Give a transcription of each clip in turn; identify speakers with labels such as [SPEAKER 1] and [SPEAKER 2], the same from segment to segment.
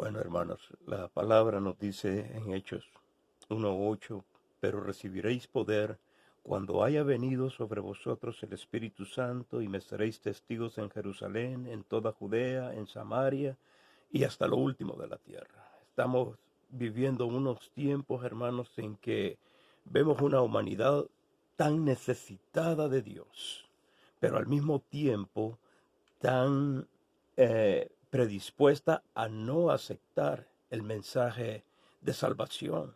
[SPEAKER 1] Bueno, hermanos, la palabra nos dice en Hechos 1:8, pero recibiréis poder cuando haya venido sobre vosotros el Espíritu Santo y me seréis testigos en Jerusalén, en toda Judea, en Samaria y hasta lo último de la tierra. Estamos viviendo unos tiempos, hermanos, en que vemos una humanidad tan necesitada de Dios, pero al mismo tiempo tan predispuesta a no aceptar el mensaje de salvación.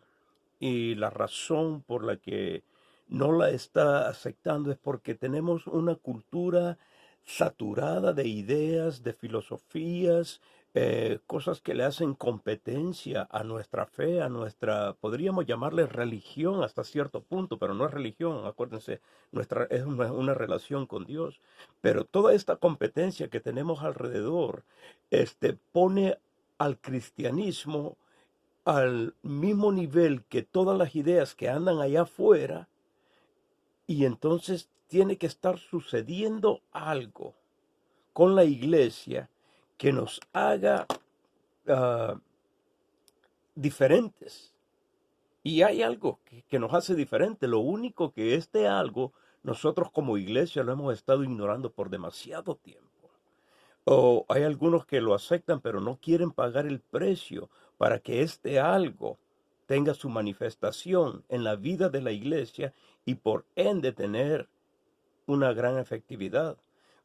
[SPEAKER 1] Y la razón por la que no la está aceptando es porque tenemos una cultura saturada de ideas, de filosofías, cosas que le hacen competencia a nuestra fe, a nuestra, podríamos llamarle religión hasta cierto punto, pero no es religión, acuérdense, es una relación con Dios. Pero toda esta competencia que tenemos alrededor, pone al cristianismo al mismo nivel que todas las ideas que andan allá afuera, y entonces tiene que estar sucediendo algo con la iglesia que nos haga ah, diferentes. Y hay algo que nos hace diferente. Lo único que este algo nosotros como iglesia lo hemos estado ignorando por demasiado tiempo. O hay algunos que lo aceptan, pero no quieren pagar el precio para que este algo tenga su manifestación en la vida de la iglesia y por ende tener una gran efectividad.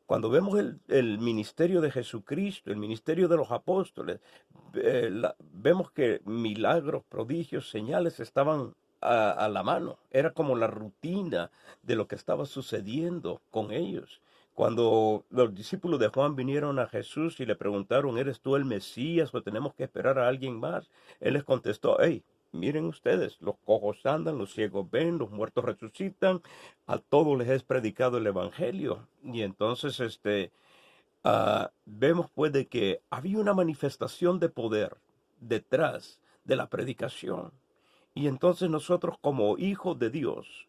[SPEAKER 1] Cuando vemos el ministerio de Jesucristo, el ministerio de los apóstoles, vemos que milagros, prodigios, señales estaban a la mano. Era como la rutina de lo que estaba sucediendo con ellos. Cuando los discípulos de Juan vinieron a Jesús y le preguntaron, ¿eres tú el Mesías o tenemos que esperar a alguien más? Él les contestó, hey, miren ustedes, los cojos andan, los ciegos ven, los muertos resucitan, a todos les es predicado el evangelio. Y entonces vemos pues de que había una manifestación de poder detrás de la predicación. Y entonces nosotros como hijos de Dios,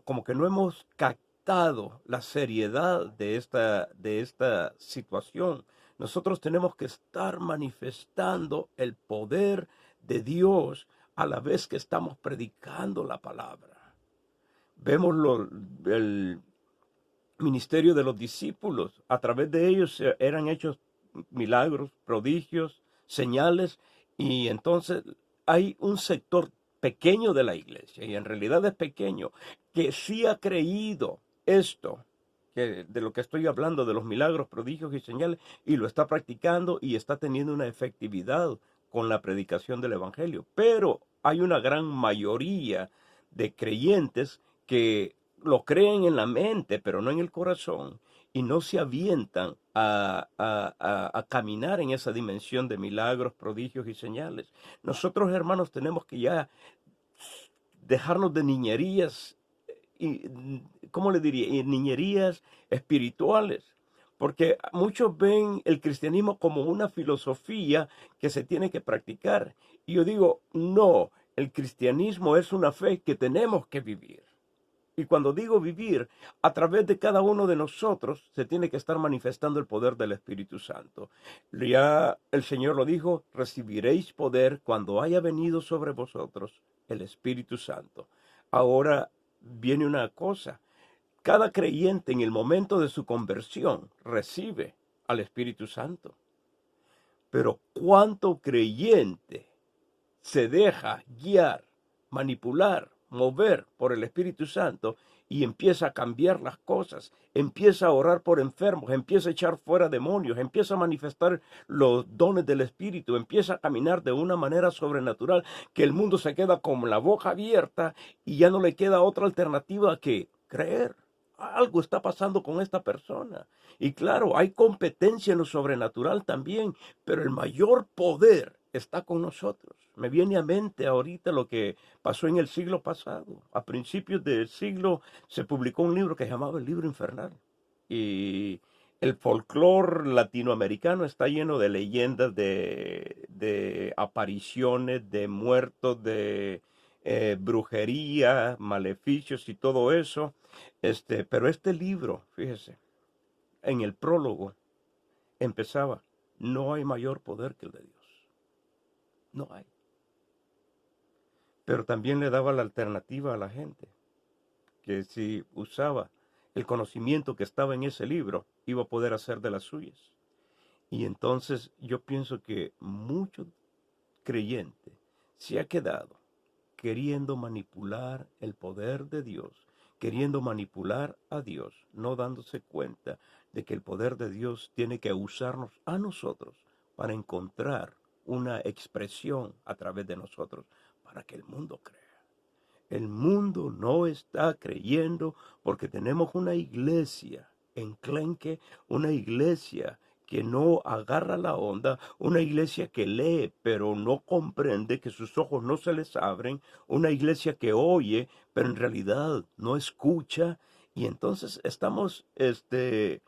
[SPEAKER 1] como que no hemos captado la seriedad de esta situación. Nosotros tenemos que estar manifestando el poder de Dios a la vez que estamos predicando la palabra. Vemos el ministerio de los discípulos. A través de ellos eran hechos milagros, prodigios, señales, y entonces hay un sector pequeño de la iglesia, y en realidad es pequeño, que sí ha creído esto, de lo que estoy hablando, de los milagros, prodigios y señales, y lo está practicando y está teniendo una efectividad con la predicación del evangelio. Pero hay una gran mayoría de creyentes que lo creen en la mente, pero no en el corazón, y no se avientan a caminar en esa dimensión de milagros, prodigios y señales. Nosotros, hermanos, tenemos que ya dejarnos de niñerías, y, ¿cómo le diría? Y niñerías espirituales. Porque muchos ven el cristianismo como una filosofía que se tiene que practicar. Y yo digo, no, el cristianismo es una fe que tenemos que vivir. Y cuando digo vivir, a través de cada uno de nosotros se tiene que estar manifestando el poder del Espíritu Santo. Ya el Señor lo dijo, recibiréis poder cuando haya venido sobre vosotros el Espíritu Santo. Ahora viene una cosa, cada creyente en el momento de su conversión recibe al Espíritu Santo. Pero ¿cuánto creyente se deja guiar, manipular, mover por el Espíritu Santo y empieza a cambiar las cosas, empieza a orar por enfermos, empieza a echar fuera demonios, empieza a manifestar los dones del Espíritu, empieza a caminar de una manera sobrenatural que el mundo se queda con la boca abierta y ya no le queda otra alternativa que creer? Algo está pasando con esta persona. Y claro, hay competencia en lo sobrenatural también, pero el mayor poder está con nosotros. Me viene a mente ahorita lo que pasó en el siglo pasado. A principios del siglo se publicó un libro que se llamaba El Libro Infernal. Y el folclore latinoamericano está lleno de leyendas, de apariciones, de muertos, de brujería, maleficios y todo eso. Pero este libro, fíjese, en el prólogo empezaba, no hay mayor poder que el de Dios. No hay. Pero también le daba la alternativa a la gente, que si usaba el conocimiento que estaba en ese libro, iba a poder hacer de las suyas. Y entonces yo pienso que mucho creyente se ha quedado queriendo manipular el poder de Dios, queriendo manipular a Dios, no dándose cuenta de que el poder de Dios tiene que usarnos a nosotros para encontrar una expresión a través de nosotros, para que el mundo crea. El mundo no está creyendo porque tenemos una iglesia enclenque, una iglesia que no agarra la onda, una iglesia que lee pero no comprende, que sus ojos no se les abren, una iglesia que oye pero en realidad no escucha. Y entonces estamos en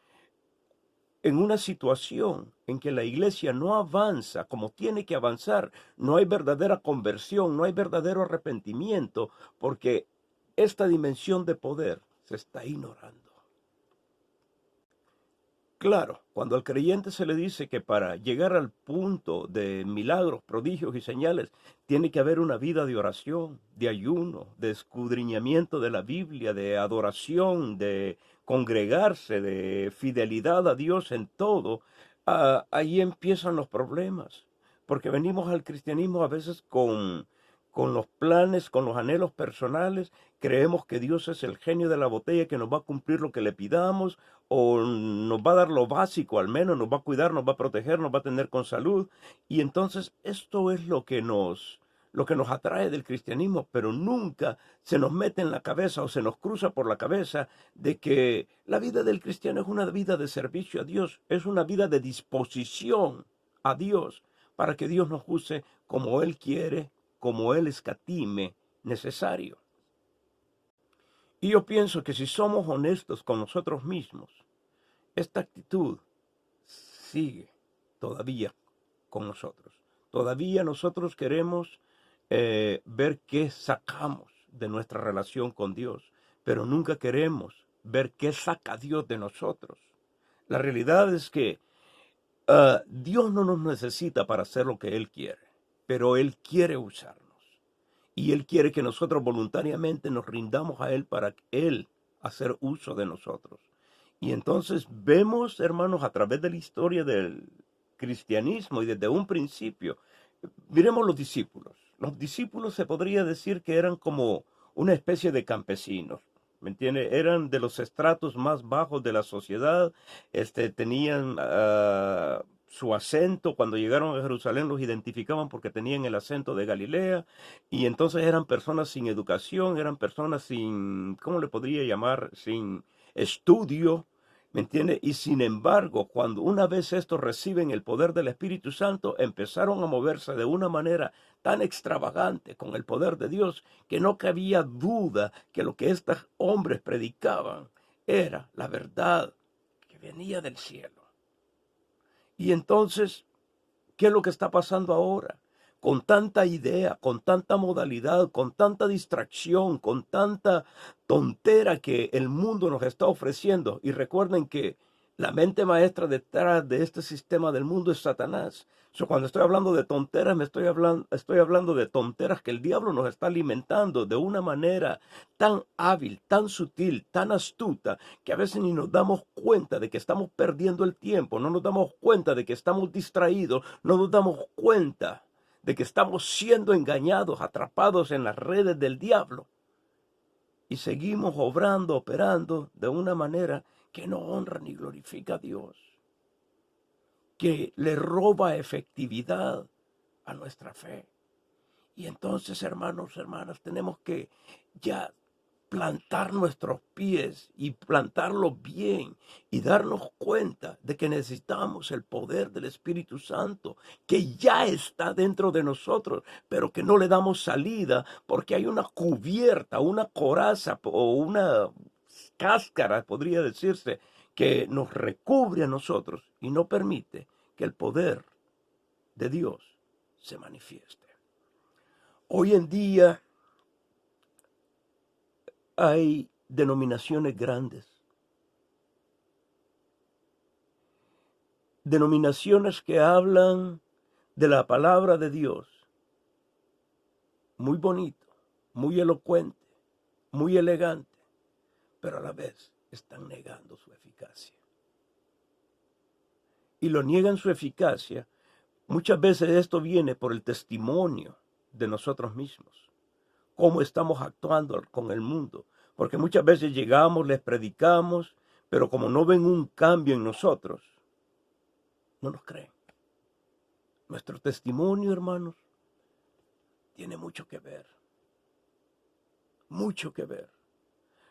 [SPEAKER 1] una situación en que la iglesia no avanza como tiene que avanzar, no hay verdadera conversión, no hay verdadero arrepentimiento, porque esta dimensión de poder se está ignorando. Claro, cuando al creyente se le dice que para llegar al punto de milagros, prodigios y señales, tiene que haber una vida de oración, de ayuno, de escudriñamiento de la Biblia, de adoración, de congregarse, de fidelidad a Dios en todo, ahí empiezan los problemas. Porque venimos al cristianismo a veces con los planes, con los anhelos personales, creemos que Dios es el genio de la botella que nos va a cumplir lo que le pidamos, o nos va a dar lo básico al menos, nos va a cuidar, nos va a proteger, nos va a tener con salud. Y entonces esto es lo que nos atrae del cristianismo, pero nunca se nos mete en la cabeza o se nos cruza por la cabeza de que la vida del cristiano es una vida de servicio a Dios, es una vida de disposición a Dios, para que Dios nos use como Él quiere, como Él escatime necesario. Y yo pienso que si somos honestos con nosotros mismos, esta actitud sigue todavía con nosotros. Todavía nosotros queremos ver qué sacamos de nuestra relación con Dios, pero nunca queremos ver qué saca Dios de nosotros. La realidad es que Dios no nos necesita para hacer lo que Él quiere, pero Él quiere usarnos. Y Él quiere que nosotros voluntariamente nos rindamos a Él para Él hacer uso de nosotros. Y entonces vemos, hermanos, a través de la historia del cristianismo y desde un principio, miremos los discípulos. Los discípulos se podría decir que eran como una especie de campesinos. ¿Me entiende? Eran de los estratos más bajos de la sociedad, tenían su acento, cuando llegaron a Jerusalén los identificaban porque tenían el acento de Galilea, y entonces eran personas sin educación, eran personas sin, ¿cómo le podría llamar? Sin estudio, ¿me entiende? Y sin embargo, cuando una vez estos reciben el poder del Espíritu Santo, empezaron a moverse de una manera tan extravagante con el poder de Dios que no cabía duda que lo que estos hombres predicaban era la verdad que venía del cielo. Y entonces, ¿qué es lo que está pasando ahora? Con tanta idea, con tanta modalidad, con tanta distracción, con tanta tontera que el mundo nos está ofreciendo. Y recuerden que la mente maestra detrás de este sistema del mundo es Satanás. Cuando estoy hablando de tonteras, estoy hablando de tonteras que el diablo nos está alimentando de una manera tan hábil, tan sutil, tan astuta, que a veces ni nos damos cuenta de que estamos perdiendo el tiempo, no nos damos cuenta de que estamos distraídos, no nos damos cuenta de que estamos siendo engañados, atrapados en las redes del diablo. Y seguimos obrando, operando de una manera que no honra ni glorifica a Dios, que le roba efectividad a nuestra fe. Y entonces, hermanos, hermanas, tenemos que ya plantar nuestros pies y plantarlos bien y darnos cuenta de que necesitamos el poder del Espíritu Santo que ya está dentro de nosotros, pero que no le damos salida porque hay una cubierta, una coraza o una cáscara, podría decirse, que nos recubre a nosotros y no permite que el poder de Dios se manifieste. Hoy en día hay denominaciones grandes, denominaciones que hablan de la palabra de Dios, muy bonito, muy elocuente, muy elegante, pero a la vez están negando su eficacia. Y lo niegan su eficacia. Muchas veces esto viene por el testimonio de nosotros mismos, cómo estamos actuando con el mundo. Porque muchas veces llegamos, les predicamos, pero como no ven un cambio en nosotros, no nos creen. Nuestro testimonio, hermanos, tiene mucho que ver. Mucho que ver.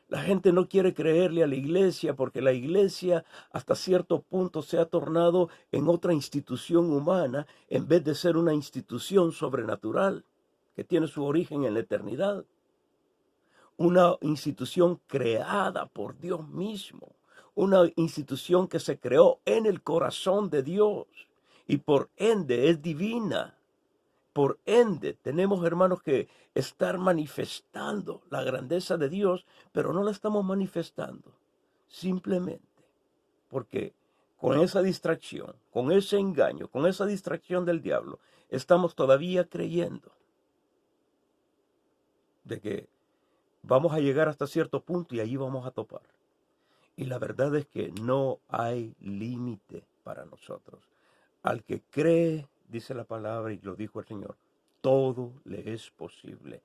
[SPEAKER 1] La gente no quiere creerle a la iglesia porque la iglesia hasta cierto punto se ha tornado en otra institución humana en vez de ser una institución sobrenatural que tiene su origen en la eternidad. Una institución creada por Dios mismo, una institución que se creó en el corazón de Dios y por ende es divina. Por ende, tenemos, hermanos, que estar manifestando la grandeza de Dios, pero no la estamos manifestando simplemente porque con esa distracción, con ese engaño, con esa distracción del diablo, estamos todavía creyendo de que vamos a llegar hasta cierto punto y allí vamos a topar. Y la verdad es que no hay límite para nosotros. Al que cree, dice la palabra y lo dijo el Señor, todo le es posible.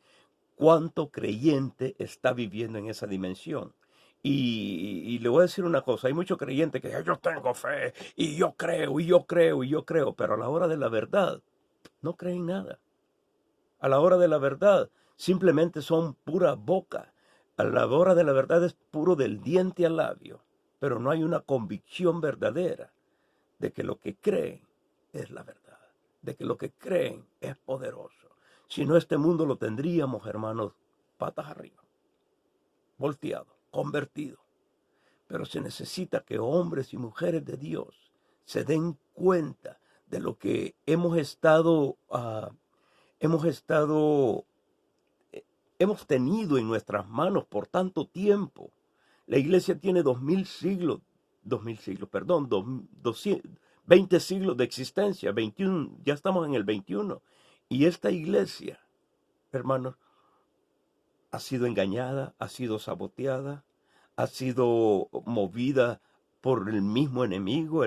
[SPEAKER 1] ¿Cuánto creyente está viviendo en esa dimensión? Y le voy a decir una cosa, hay muchos creyentes que yo tengo fe y yo creo y yo creo y yo creo, pero a la hora de la verdad no creen nada. A la hora de la verdad simplemente son pura boca. A la hora de la verdad es puro del diente al labio, pero no hay una convicción verdadera de que lo que creen es la verdad, de que lo que creen es poderoso. Si no, este mundo lo tendríamos, hermanos, patas arriba, volteado, convertido. Pero se necesita que hombres y mujeres de Dios se den cuenta de lo que hemos tenido en nuestras manos por tanto tiempo. La iglesia tiene 20 siglos de existencia, 21, ya estamos en el 21. Y esta iglesia, hermanos, ha sido engañada, ha sido saboteada, ha sido movida por el mismo enemigo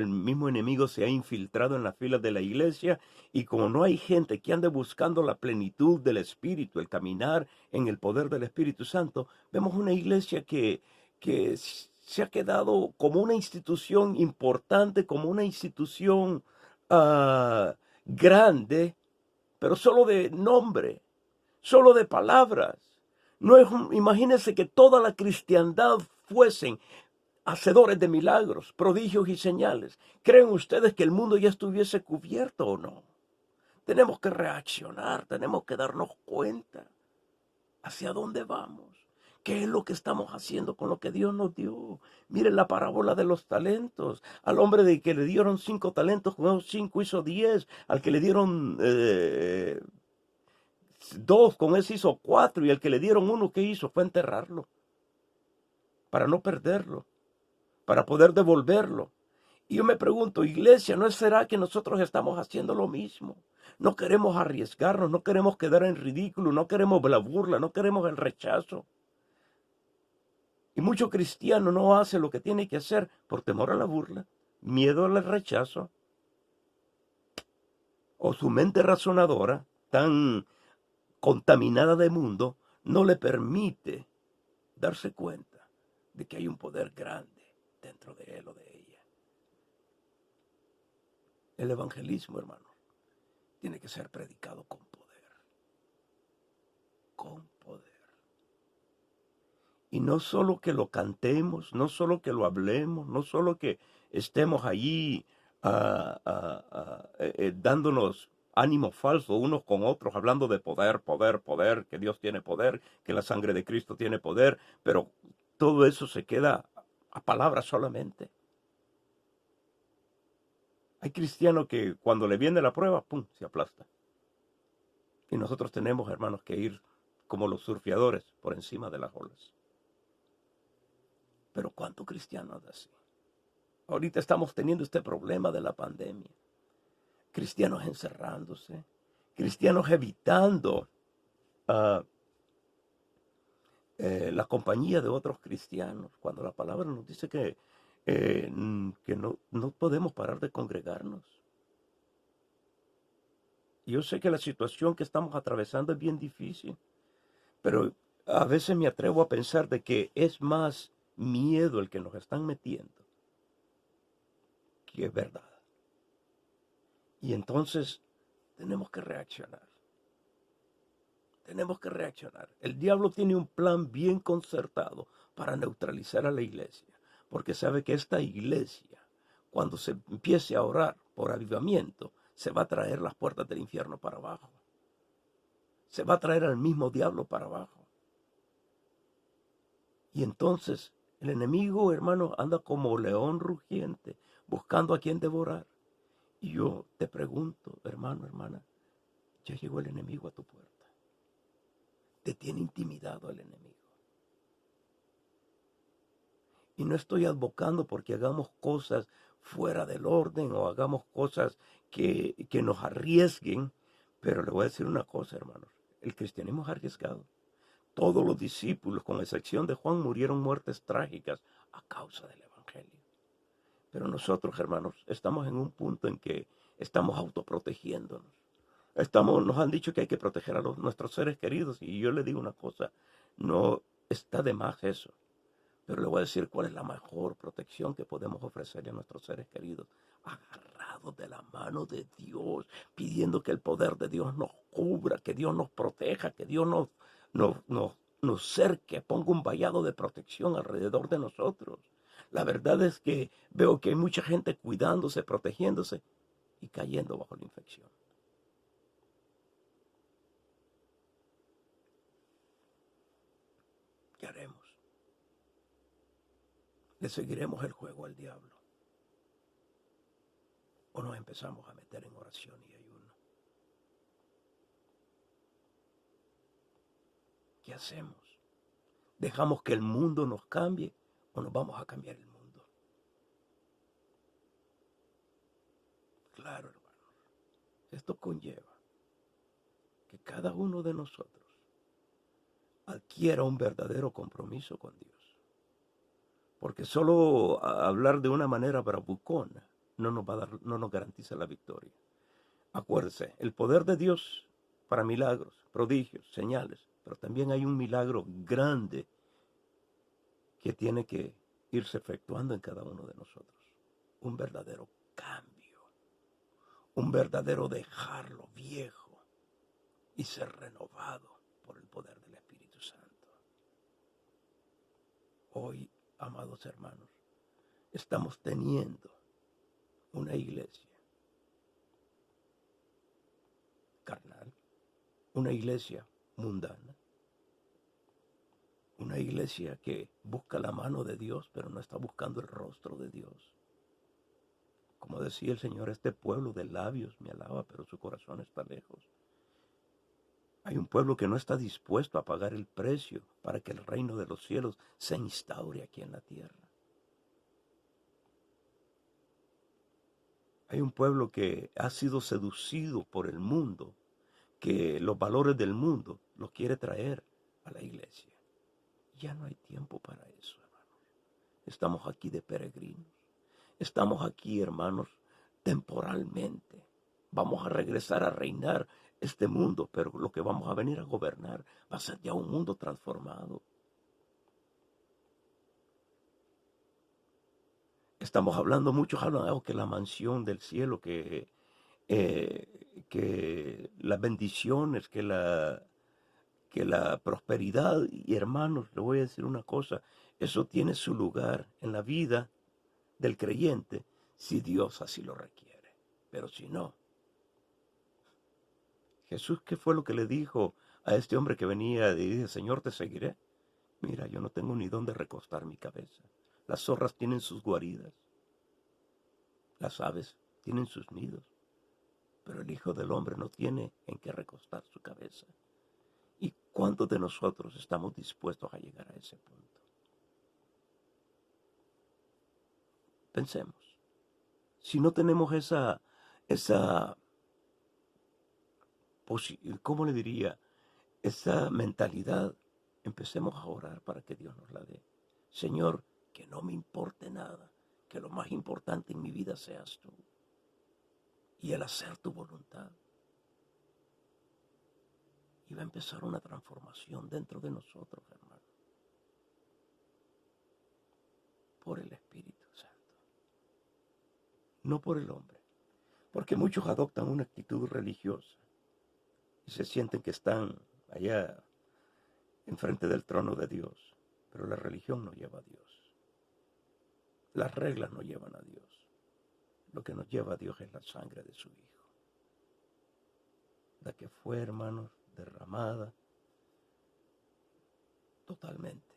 [SPEAKER 1] se ha infiltrado en las filas de la iglesia y como no hay gente que ande buscando la plenitud del Espíritu, el caminar en el poder del Espíritu Santo, vemos una iglesia que se ha quedado como una institución importante, como una institución grande, pero solo de nombre, solo de palabras. No es imagínense que toda la cristiandad fuesen hacedores de milagros, prodigios y señales. ¿Creen ustedes que el mundo ya estuviese cubierto o no? Tenemos que reaccionar, tenemos que darnos cuenta hacia dónde vamos. ¿Qué es lo que estamos haciendo con lo que Dios nos dio? Miren la parábola de los talentos. Al hombre de que le dieron 5 talentos, con esos 5 hizo 10. Al que le dieron 2, con ese hizo 4. Y al que le dieron 1, ¿qué hizo? Fue enterrarlo. Para no perderlo. Para poder devolverlo. Y yo me pregunto, iglesia, ¿no será que nosotros estamos haciendo lo mismo? No queremos arriesgarnos, no queremos quedar en ridículo, no queremos la burla, no queremos el rechazo. Y mucho cristiano no hace lo que tiene que hacer por temor a la burla, miedo al rechazo, o su mente razonadora, tan contaminada de mundo, no le permite darse cuenta de que hay un poder grande dentro de él o de ella. El evangelismo, hermano, tiene que ser predicado con poder. Con poder. Y no solo que lo cantemos, no solo que lo hablemos, no solo que estemos allí dándonos ánimo falso unos con otros, hablando de poder, poder, poder, que Dios tiene poder, que la sangre de Cristo tiene poder, pero todo eso se queda a palabras solamente. Hay cristianos que cuando le viene la prueba, ¡pum!, se aplasta. Y nosotros tenemos, hermanos, que ir como los surfeadores por encima de las olas. Pero ¿cuántos cristianos así? Ahorita estamos teniendo este problema de la pandemia. Cristianos encerrándose, cristianos evitando a la compañía de otros cristianos, cuando la palabra nos dice que no podemos parar de congregarnos. Yo sé que la situación que estamos atravesando es bien difícil, pero a veces me atrevo a pensar de que es más miedo el que nos están metiendo que es verdad. Y entonces tenemos que reaccionar. Tenemos que reaccionar. El diablo tiene un plan bien concertado para neutralizar a la iglesia, porque sabe que esta iglesia, cuando se empiece a orar por avivamiento, se va a traer las puertas del infierno para abajo. Se va a traer al mismo diablo para abajo. Y entonces el enemigo, hermano, anda como león rugiente, buscando a quien devorar. Y yo te pregunto, hermano, hermana, ya llegó el enemigo a tu puerta. Te tiene intimidado el enemigo. Y no estoy advocando porque hagamos cosas fuera del orden o hagamos cosas que nos arriesguen, pero le voy a decir una cosa, hermanos. El cristianismo es arriesgado. Todos los discípulos, con excepción de Juan, murieron muertes trágicas a causa del evangelio. Pero nosotros, hermanos, estamos en un punto en que estamos autoprotegiéndonos. Nos han dicho que hay que proteger a nuestros seres queridos y yo le digo una cosa, no está de más eso. Pero le voy a decir cuál es la mejor protección que podemos ofrecerle a nuestros seres queridos. Agarrados de la mano de Dios, pidiendo que el poder de Dios nos cubra, que Dios nos proteja, que Dios nos cerque, ponga un vallado de protección alrededor de nosotros. La verdad es que veo que hay mucha gente cuidándose, protegiéndose y cayendo bajo la infección. ¿Qué haremos? ¿Le seguiremos el juego al diablo? ¿O nos empezamos a meter en oración y ayuno? ¿Qué hacemos? ¿Dejamos que el mundo nos cambie o nos vamos a cambiar el mundo? Claro, hermanos, esto conlleva que cada uno de nosotros adquiera un verdadero compromiso con Dios. Porque solo hablar de una manera bravucona no nos garantiza la victoria. Acuérdese, el poder de Dios para milagros, prodigios, señales, pero también hay un milagro grande que tiene que irse efectuando en cada uno de nosotros. Un verdadero cambio, un verdadero dejar lo viejo y ser renovado por el poder del Espíritu Santo. Hoy, amados hermanos, estamos teniendo una iglesia carnal, una iglesia mundana, una iglesia que busca la mano de Dios, pero no está buscando el rostro de Dios. Como decía el Señor, este pueblo de labios me alaba, pero su corazón está lejos. Hay un pueblo que no está dispuesto a pagar el precio para que el reino de los cielos se instaure aquí en la tierra. Hay un pueblo que ha sido seducido por el mundo, que los valores del mundo los quiere traer a la iglesia. Ya no hay tiempo para eso, hermanos. Estamos aquí de peregrinos. Estamos aquí, hermanos, temporalmente. Vamos a regresar a reinar este mundo, pero lo que vamos a venir a gobernar va a ser ya un mundo transformado. Estamos hablando mucho que la mansión del cielo, que las bendiciones, que la prosperidad. Y hermanos, le voy a decir una cosa, eso tiene su lugar en la vida del creyente si Dios así lo requiere. Pero si no, Jesús, ¿qué fue lo que le dijo a este hombre que venía y dice, Señor, te seguiré? Mira, yo no tengo ni dónde recostar mi cabeza. Las zorras tienen sus guaridas, las aves tienen sus nidos, pero el Hijo del Hombre no tiene en qué recostar su cabeza. ¿Y cuántos de nosotros estamos dispuestos a llegar a ese punto? Pensemos. Si no tenemos esa ¿cómo le diría? esa mentalidad, empecemos a orar para que Dios nos la dé. Señor, que no me importe nada, que lo más importante en mi vida seas tú y el hacer tu voluntad. Y va a empezar una transformación dentro de nosotros, hermano, por el Espíritu Santo, no por el hombre. Porque muchos adoptan una actitud religiosa y se sienten que están allá enfrente del trono de Dios. Pero la religión no lleva a Dios. Las reglas no llevan a Dios. Lo que nos lleva a Dios es la sangre de su Hijo. La que fue, hermanos, derramada totalmente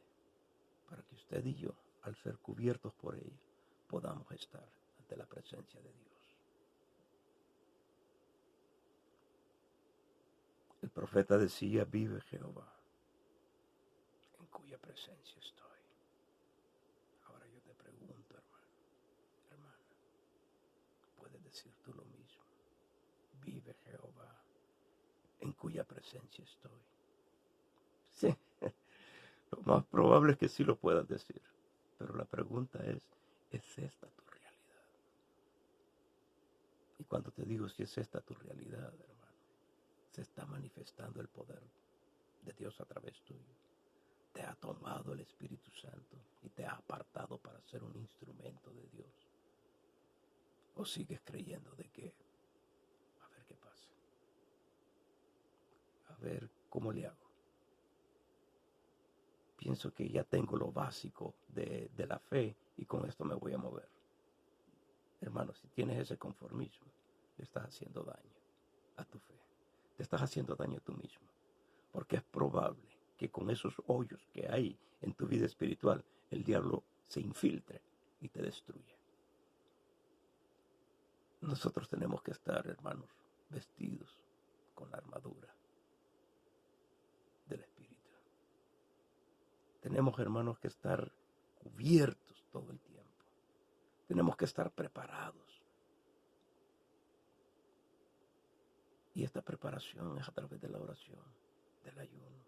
[SPEAKER 1] para que usted y yo, al ser cubiertos por ella, podamos estar ante la presencia de Dios. El profeta decía, vive Jehová, en cuya presencia estoy. Ahora yo te pregunto, hermano, hermana, puedes decir tú lo mismo. Vive Jehová, en cuya presencia estoy. Sí, lo más probable es que sí lo puedas decir. Pero la pregunta ¿es esta tu realidad? Y cuando te digo si es esta tu realidad, hermano, se está manifestando el poder de Dios a través tuyo. Te ha tomado el Espíritu Santo y te ha apartado para ser un instrumento de Dios. ¿O sigues creyendo de que, a ver qué pasa? A ver cómo le hago. Pienso que ya tengo lo básico de la fe y con esto me voy a mover. Hermano, si tienes ese conformismo, le estás haciendo daño a tu fe. Te estás haciendo daño a tú mismo. Porque es probable que con esos hoyos que hay en tu vida espiritual, el diablo se infiltre y te destruya. Nosotros tenemos que estar, hermanos, vestidos con la armadura del Espíritu. Tenemos, hermanos, que estar cubiertos todo el tiempo. Tenemos que estar preparados. Y esta preparación es a través de la oración, del ayuno.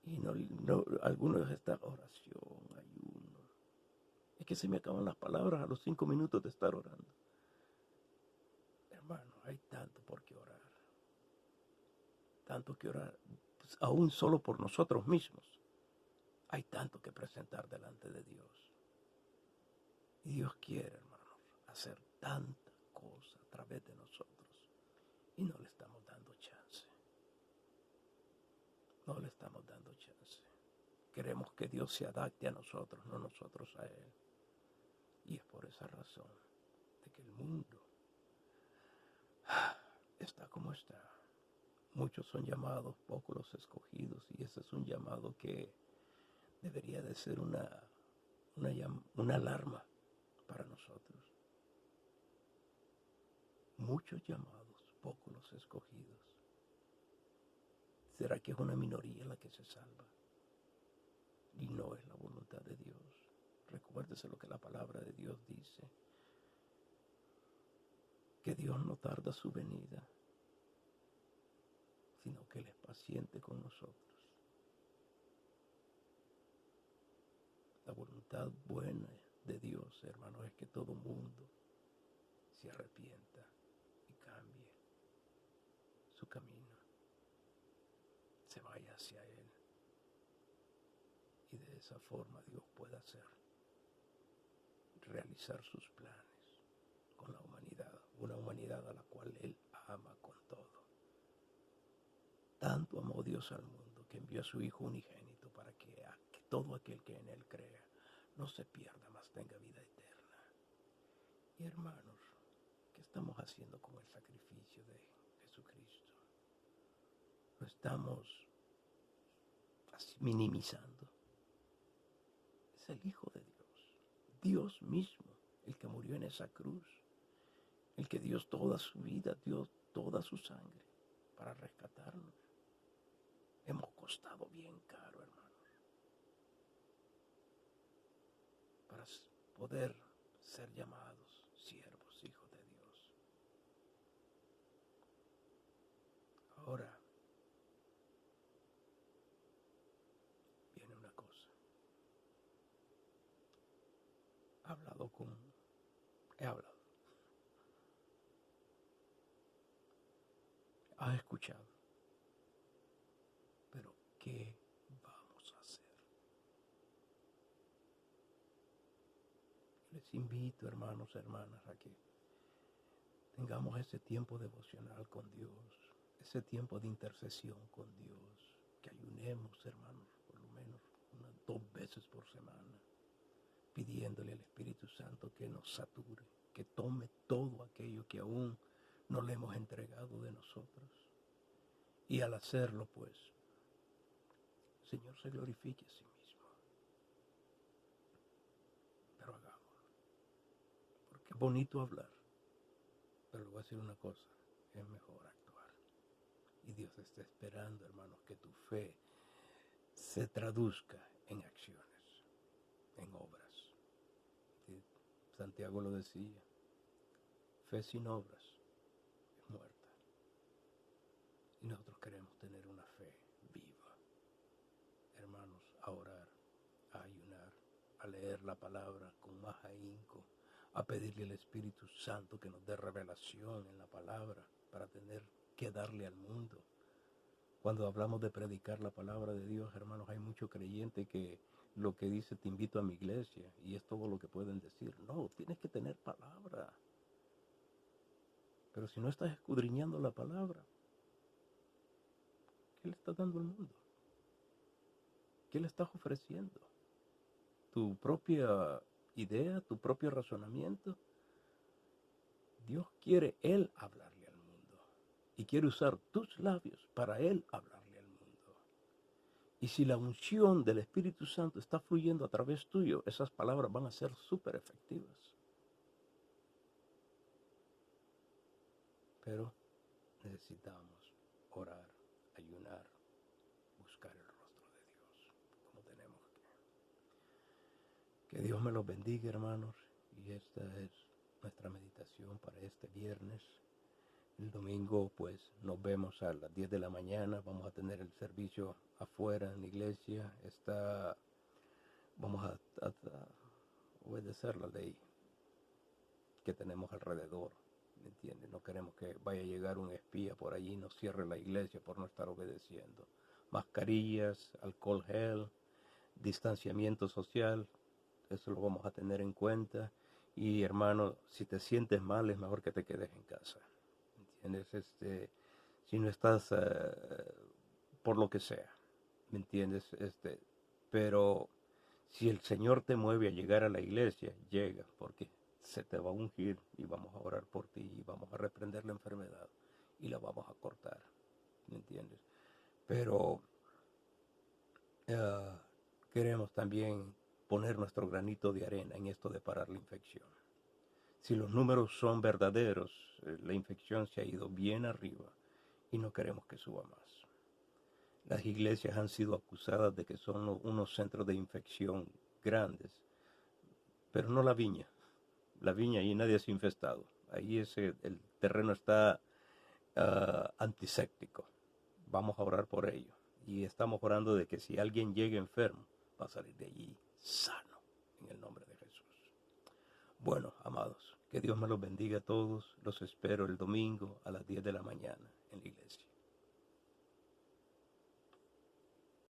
[SPEAKER 1] Y algunos de esta oración, ayuno. Es que se me acaban las palabras a los 5 minutos de estar orando. Hermano, hay tanto por qué orar. Tanto que orar, pues, aún solo por nosotros mismos. Hay tanto que presentar delante de Dios. Y Dios quiere, hermanos, hacer tanta cosa a través de nosotros. Y no le estamos dando chance. No le estamos dando chance. Queremos que Dios se adapte a nosotros, no nosotros a Él. Y es por esa razón de que el mundo está como está. Muchos son llamados, pocos los escogidos. Y ese es un llamado que debería de ser una alarma para nosotros. Muchos llamados, pocos los escogidos. ¿Será que es una minoría la que se salva? Y no es la voluntad de Dios. Recuérdese lo que la palabra de Dios dice. Que Dios no tarda su venida, sino que Él es paciente con nosotros. La voluntad buena de Dios, hermano, es que todo mundo se arrepienta y cambie su camino, se vaya hacia Él. Y de esa forma Dios pueda realizar sus planes con la humanidad, una humanidad a la cual Él ama con todo. Tanto amó Dios al mundo que envió a su Hijo unigénito para que todo aquel que en Él crea no se pierda, mas tenga vida eterna. Y hermanos, ¿qué estamos haciendo con el sacrificio de Jesucristo? Lo estamos minimizando. Es el Hijo de Dios, Dios mismo, el que murió en esa cruz, el que dio toda su vida, dio toda su sangre para rescatarnos. Hemos costado bien caro, hermanos, para poder ser llamados siervos, hijos de Dios. 'Ahora, he hablado, has escuchado, pero ¿qué vamos a hacer? Les invito, hermanos, hermanas, a que tengamos ese tiempo devocional con Dios, ese tiempo de intercesión con Dios, que ayunemos, hermanos, por lo menos unas 2 veces por semana, pidiéndole al Espíritu Santo que nos sature, que tome todo aquello que aún no le hemos entregado de nosotros. Y al hacerlo, pues, el Señor se glorifique a sí mismo. Pero hagámoslo, porque es bonito hablar, pero le voy a decir una cosa, es mejor actuar. Y Dios está esperando, hermanos, que tu fe se traduzca en acciones, en obras. Santiago lo decía, fe sin obras es muerta. Y nosotros queremos tener una fe viva. Hermanos, a orar, a ayunar, a leer la palabra con más ahínco, a pedirle al Espíritu Santo que nos dé revelación en la palabra para tener que darle al mundo. Cuando hablamos de predicar la palabra de Dios, hermanos, hay mucho creyente que lo que dice, te invito a mi iglesia, y es todo lo que pueden decir. No, tienes que tener palabra. Pero si no estás escudriñando la palabra, ¿qué le estás dando al mundo? ¿Qué le estás ofreciendo? ¿Tu propia idea, tu propio razonamiento? Dios quiere Él hablarle al mundo y quiere usar tus labios para Él hablarle al mundo. Y si la unción del Espíritu Santo está fluyendo a través tuyo, esas palabras van a ser súper efectivas. Pero necesitamos orar, ayunar, buscar el rostro de Dios, como tenemos que. Que Dios me los bendiga, hermanos, y esta es nuestra meditación para este viernes. El domingo, pues, nos vemos a las 10 de la mañana. Vamos a tener el servicio afuera en la iglesia. Vamos a obedecer la ley que tenemos alrededor. ¿Me entiendes? No queremos que vaya a llegar un espía por allí y nos cierre la iglesia por no estar obedeciendo. Mascarillas, alcohol gel, distanciamiento social, eso lo vamos a tener en cuenta. Y hermano, si te sientes mal, es mejor que te quedes en casa. ¿Me entiendes? Si no estás por lo que sea, ¿me entiendes? Pero si el Señor te mueve a llegar a la iglesia, llega, porque se te va a ungir y vamos a orar por ti y vamos a reprender la enfermedad y la vamos a cortar, ¿me entiendes? Pero uh, queremos también poner nuestro granito de arena en esto de parar la infección. Si los números son verdaderos, la infección se ha ido bien arriba y no queremos que suba más. Las iglesias han sido acusadas de que son unos centros de infección grandes, pero no la viña. La viña ahí nadie se ha infestado. Ahí el terreno está antiséptico. Vamos a orar por ello. Y estamos orando de que si alguien llega enfermo, va a salir de allí sano, en el nombre de Jesús. Bueno, amados, que Dios me los bendiga a todos. Los espero el domingo a las 10 de la mañana en la iglesia.